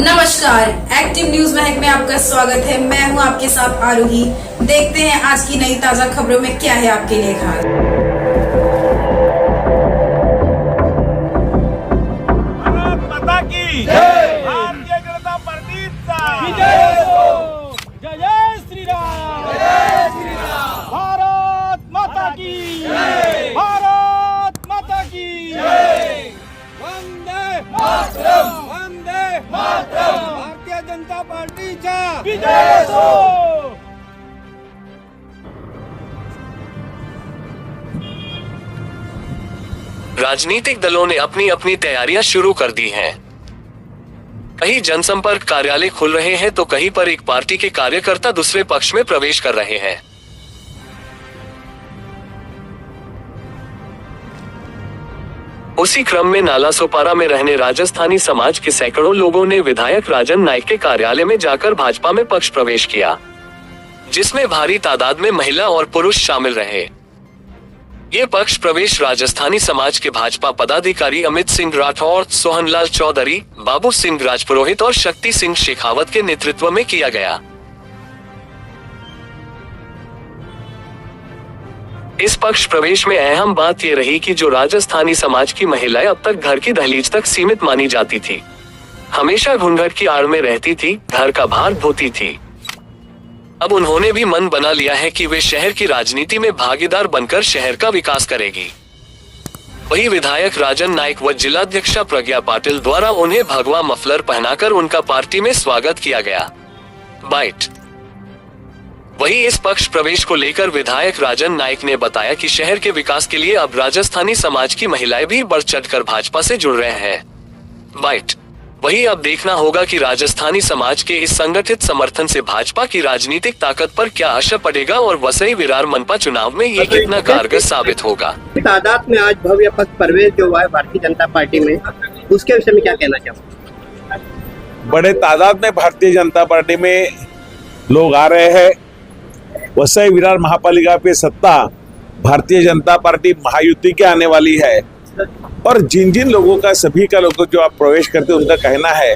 नमस्कार, active news महक में आपका स्वागत है। मैं हूं आपके साथ आरोही। देखते हैं आज की नई ताजा खबरों में क्या है आपके लिए खास। भारत माता की जय। भारतीय जनता पार्टी की जय। जय जय श्री राम। जय श्री राम। भारत माता की जय। भारत माता की जय। वंदे मातरम। वंदे मातरम। भारतीय जनता पार्टीचा विजय असो। राजनीतिक दलों ने अपनी अपनी तैयारियां शुरू कर दी हैं। कहीं जनसंपर्क कार्यालय खुल रहे हैं तो कहीं पर एक पार्टी के कार्यकर्ता दूसरे पक्ष में प्रवेश कर रहे हैं। उसी क्रम में नालासोपारा में रहने राजस्थानी समाज के सैकड़ों लोगों ने विधायक राजन नाइक के कार्यालय में जाकर भाजपा में पक्ष प्रवेश किया, जिसमें भारी तादाद में महिला और पुरुष शामिल रहे। ये पक्ष प्रवेश राजस्थानी समाज के भाजपा पदाधिकारी अमित सिंह राठौर, सोहनलाल चौधरी, बाबू सिंह राजपुरोहित और शक्ति सिंह शेखावत के नेतृत्व में किया गया। इस पक्ष प्रवेश में अहम बात ये रही कि जो राजस्थानी समाज की महिलाएं अब तक घर की दहलीज तक सीमित मानी जाती थी, हमेशा घूंघट की आड़ में रहती थी, घर का भार ढोती थी, अब उन्होंने भी मन बना लिया है कि वे शहर की राजनीति में भागीदार बनकर शहर का विकास करेगी। वही विधायक राजन नाइक व जिलाध्यक्षा प्रज्ञा पाटिल द्वारा उन्हें भगवा मफलर पहनाकर उनका पार्टी में स्वागत किया गया। बाइट। वही इस पक्ष प्रवेश को लेकर विधायक राजन नाइक ने बताया कि शहर के विकास के लिए अब राजस्थानी समाज की महिलाएं भी बढ़ चढ़कर भाजपा से जुड़ रहे हैं। बाइट। वही अब देखना होगा कि राजस्थानी समाज के इस संगठित समर्थन से भाजपा की राजनीतिक ताकत पर क्या असर पड़ेगा और वसई विरार मनपा चुनाव में ये कितना कारगर साबित होगा। तादाद में आज भव्य पक्ष प्रवेश जो हुआ है भारतीय जनता पार्टी में, उसके विषय में क्या कहना चाहूँ? बड़े तादाद में भारतीय जनता पार्टी में लोग आ रहे हैं। वसई विरार महापालिका पे सत्ता भारतीय जनता पार्टी महायुति के आने वाली है और जिन जिन लोगों का सभी का लोगों जो आप प्रवेश करते हैं उनका कहना है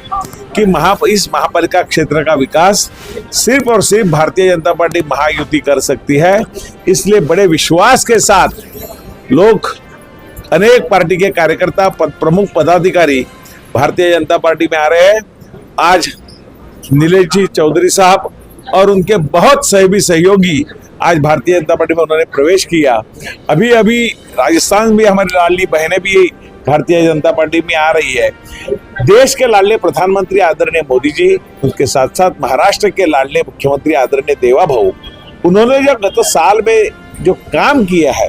कि इस महापालिका क्षेत्र का विकास सिर्फ और सिर्फ भारतीय जनता पार्टी महायुति कर सकती है। इसलिए बड़े विश्वास के साथ लोग, अनेक पार्टी के कार्यकर्ता, प्रमुख पदाधिकारी भारतीय जनता पार्टी में आ रहे हैं। आज नीलेश जी चौधरी साहब और उनके बहुत सहयोगी आज भारतीय जनता पार्टी में उन्होंने प्रवेश किया। अभी अभी राजस्थान में हमारी लाडली बहनें भी भारतीय जनता पार्टी में आ रही है। देश के लाडले प्रधानमंत्री आदरणीय मोदी जी, उसके साथ साथ महाराष्ट्र के लाडले मुख्यमंत्री आदरणीय देवाभाऊ, उन्होंने जो गत साल में जो काम किया है,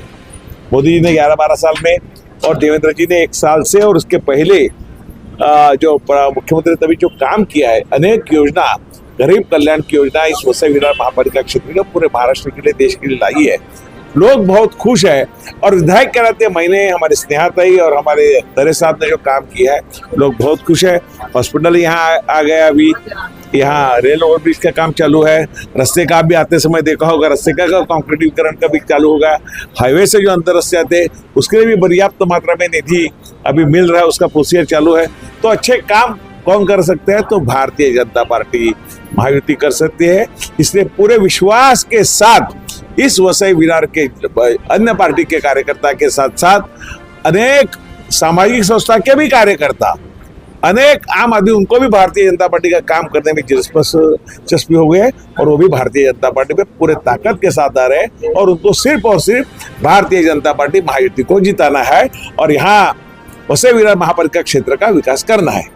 मोदी जी ने 11-12 साल में और देवेंद्र जी ने 1 साल से, और उसके पहले जो मुख्यमंत्री तभी जो काम किया है, अनेक योजना, गरीब कल्याण की योजना इस वसई विरार महापालिका क्षेत्र में पूरे महाराष्ट्र के लिए, देश के लिए लाई है। लोग बहुत खुश है और विधायक के नाते मैंने, हमारे स्नेहाताई और हमारे दरे साहब ने जो काम किया है, लोग बहुत खुश है। हॉस्पिटल यहाँ आ गया, अभी यहाँ रेल ओवरब्रिज का काम चालू है, रास्ते का भी आते समय देखा होगा, रास्ते का कॉन्क्रीटीकरण का भी चालू होगा। हाईवे से जो अंतर रास्ते आते हैं उसके लिए भी पर्याप्त मात्रा में निधि अभी मिल रहा है, उसका प्रोसीजर चालू है। तो अच्छे काम कौन कर सकते हैं? तो भारतीय जनता पार्टी महायुति कर सकती है। इसलिए पूरे विश्वास के साथ इस वसई विरार के अन्य पार्टी के कार्यकर्ता के साथ साथ अनेक सामाजिक संस्था के भी कार्यकर्ता, अनेक आम आदमी, उनको भी भारतीय जनता पार्टी का काम करने में दिलचस्पी हो गई है और वो भी भारतीय जनता पार्टी में पूरे ताकत के साथ आ रहे हैं और उनको सिर्फ और सिर्फ भारतीय जनता पार्टी महायुति को जिताना है और यहाँ वसई विरार महापालिका क्षेत्र का विकास करना है।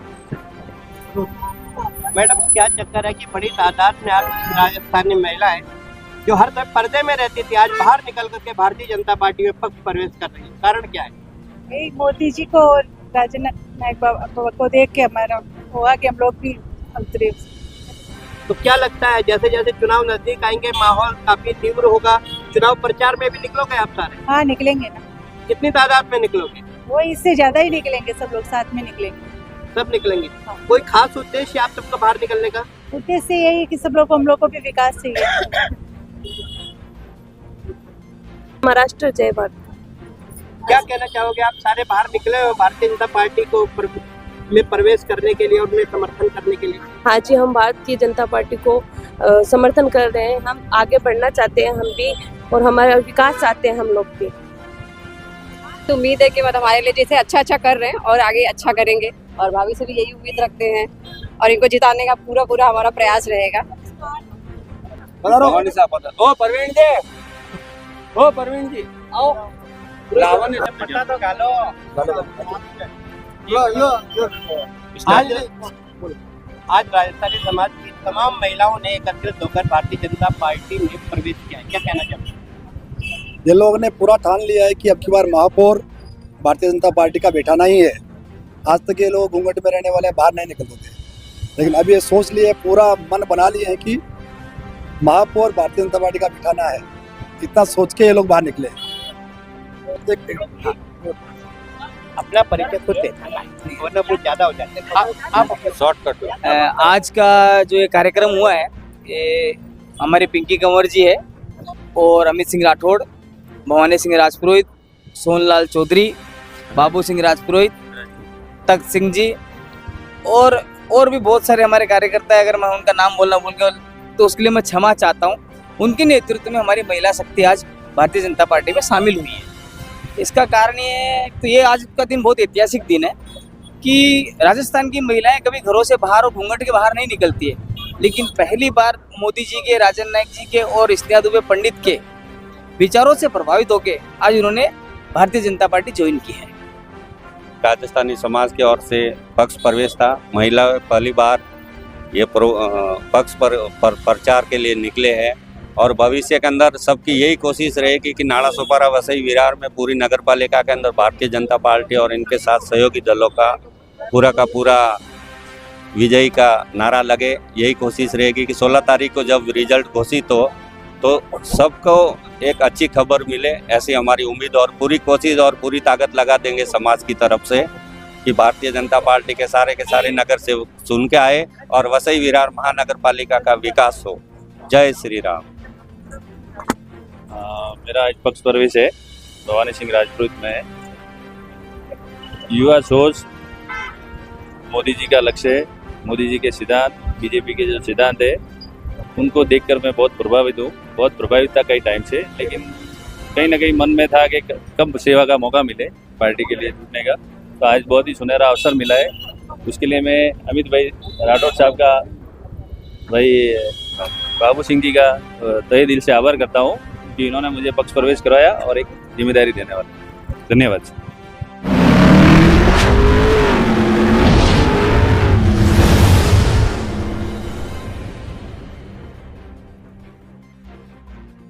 मैडम, क्या चक्कर है कि बड़ी तादाद में आज राजस्थानी महिलाएं जो हर समय पर्दे में रहती थी, आज बाहर निकल करके भारतीय जनता पार्टी में पक्ष प्रवेश कर रही है? कारण क्या है? यही मोदी जी को और राजन नाइक बाबा को देख के हमारा हुआ कि हम लोग भी उतरे। तो क्या लगता है जैसे जैसे चुनाव नजदीक आएंगे माहौल काफी तीव्र होगा, चुनाव प्रचार में भी निकलोगे आप सारे? हाँ, निकलेंगे ना। कितनी तादाद में निकलोगे? वो इससे ज्यादा ही निकलेंगे, सब लोग साथ में निकलेंगे। सब निकलेंगे? कोई खास उद्देश्य आप सबका बाहर निकलने का? उद्देश्य यही है कि सब लोग, हम लोग को भी विकास चाहिए। महाराष्ट्र जय भारत। क्या कहना चाहोगे? आप सारे बाहर निकले हो, भारतीय जनता पार्टी को में प्रवेश करने के लिए और उन्हें समर्थन करने के लिए? हाँ जी, हम भारतीय जनता पार्टी को समर्थन कर रहे हैं। हम आगे बढ़ना चाहते हैं, हम भी, और हमारा विकास चाहते हैं हम लोग भी। तो उम्मीद है कि मतलब हमारे लिए जैसे अच्छा कर रहे हैं और आगे अच्छा करेंगे, और भाभी से भी यही उम्मीद रखते हैं, और इनको जिताने का पूरा हमारा प्रयास रहेगा। ओ परवीन जी आओ, रावण पट्टा तो गालो। आज राजस्थानी समाज की तमाम महिलाओं ने एकत्रित होकर भारतीय जनता पार्टी में प्रवेश किया है, क्या कहना चाहते हैं? ये लोगों ने पूरा ठान लिया है कि अब की बार महापौर भारतीय जनता पार्टी का बैठाना ही है। आज तक ये लोग घूंघट में रहने वाले बाहर नहीं निकलते थे, लेकिन अब ये सोच लिए, पूरा मन बना लिए हैं कि महापौर भारतीय जनता पार्टी का बैठाना है। इतना सोच के ये लोग बाहर निकले। अपना परिचय खुद देना, वरना बहुत ज्यादा हो जाते हैं। शॉर्टकट। आज का जो ये कार्यक्रम हुआ है, ये हमारे पिंकी कंवर जी है और अमित सिंह राठौड़, भवानी सिंह राजपुरोहित, सोनलाल चौधरी, बाबू सिंह राजपुरोहित, तख्त सिंह जी और भी बहुत सारे हमारे कार्यकर्ता है। अगर मैं उनका नाम बोलना भूल गया तो उसके लिए मैं क्षमा चाहता हूँ। उनके नेतृत्व में हमारी महिला शक्ति आज भारतीय जनता पार्टी में शामिल हुई है। इसका कारण ये है, तो ये आज का दिन बहुत ऐतिहासिक दिन है कि राजस्थान की महिलाएं कभी घरों से बाहर और घूंघट के बाहर नहीं निकलती है, लेकिन पहली बार मोदी जी के, राजन नायक जी के और स्नेहा दुबे पंडित के विचारों से प्रभावित होकर आज उन्होंने भारतीय जनता पार्टी ज्वाइन की है। राजस्थानी समाज की ओर से पक्ष प्रवेश था। महिला पहली बार ये पक्ष पर प्रचार के लिए निकले हैं और भविष्य के अंदर सबकी यही कोशिश रहेगी कि नाड़ा सोपारा वसई विरार में पूरी नगर पालिका के अंदर भारतीय जनता पार्टी और इनके साथ सहयोगी दलों का पूरा विजयी का नारा लगे। यही कोशिश रहेगी कि 16 तारीख को जब रिजल्ट घोषित हो तो सबको एक अच्छी खबर मिले, ऐसी हमारी उम्मीद और पूरी कोशिश और पूरी ताकत लगा देंगे समाज की तरफ से कि भारतीय जनता पार्टी के सारे नगर से सुन के आए और वसई विरार महानगर पालिका का विकास हो। जय श्री राम। मेरा आज पक्ष प्रवेश है भवानी सिंह राजपुरोहित में। युवा सोच मोदी जी का लक्ष्य है, मोदी जी के सिद्धांत, बीजेपी के जो सिद्धांत है उनको देखकर मैं बहुत प्रभावित हूँ। बहुत प्रभावित था कई टाइम से, लेकिन कहीं ना कहीं मन में था कि कब सेवा का मौका मिले पार्टी के लिए जुटने का। तो आज बहुत ही सुनहरा अवसर मिला है। उसके लिए मैं अमित भाई राठौड़ साहब का, भाई बाबू सिंह जी का तहे दिल से आभार करता हूँ कि इन्होंने मुझे पक्ष प्रवेश करवाया और एक जिम्मेदारी देने वाला। धन्यवाद।